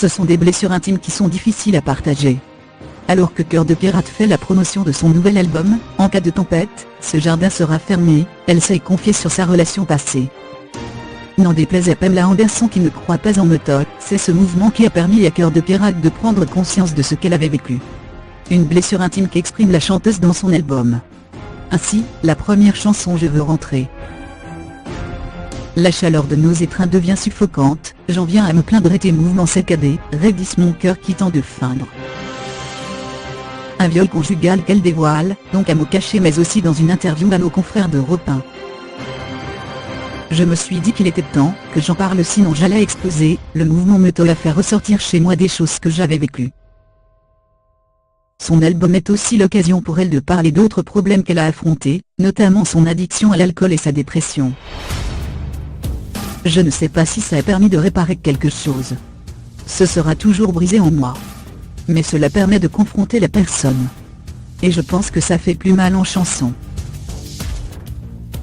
Ce sont des blessures intimes qui sont difficiles à partager. Alors que Cœur de Pirate fait la promotion de son nouvel album, En cas de tempête, ce jardin sera fermé, elle s'est confiée sur sa relation passée. N'en déplaise à Pamela Anderson qui ne croit pas en Motown, c'est ce mouvement qui a permis à Cœur de Pirate de prendre conscience de ce qu'elle avait vécu. Une blessure intime qu'exprime la chanteuse dans son album. Ainsi, la première chanson Je veux rentrer. La chaleur de nos étreintes devient suffocante, j'en viens à me plaindre et tes mouvements saccadés, raidissent mon cœur qui tend de feindre. Un viol conjugal qu'elle dévoile, donc à mots cachés mais aussi dans une interview à nos confrères d'Europe 1. Je me suis dit qu'il était temps que j'en parle sinon j'allais exploser, le mouvement Motown a fait ressortir chez moi des choses que j'avais vécues. Son album est aussi l'occasion pour elle de parler d'autres problèmes qu'elle a affrontés, notamment son addiction à l'alcool et sa dépression. Je ne sais pas si ça a permis de réparer quelque chose. Ce sera toujours brisé en moi. Mais cela permet de confronter la personne. Et je pense que ça fait plus mal en chanson.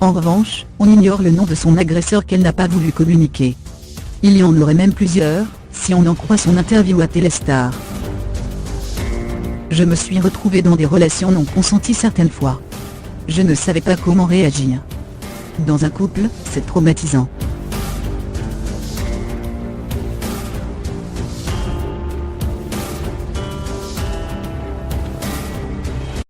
En revanche, on ignore le nom de son agresseur qu'elle n'a pas voulu communiquer. Il y en aurait même plusieurs, si on en croit son interview à Téléstar. Je me suis retrouvée dans des relations non consenties certaines fois. Je ne savais pas comment réagir. Dans un couple, c'est traumatisant.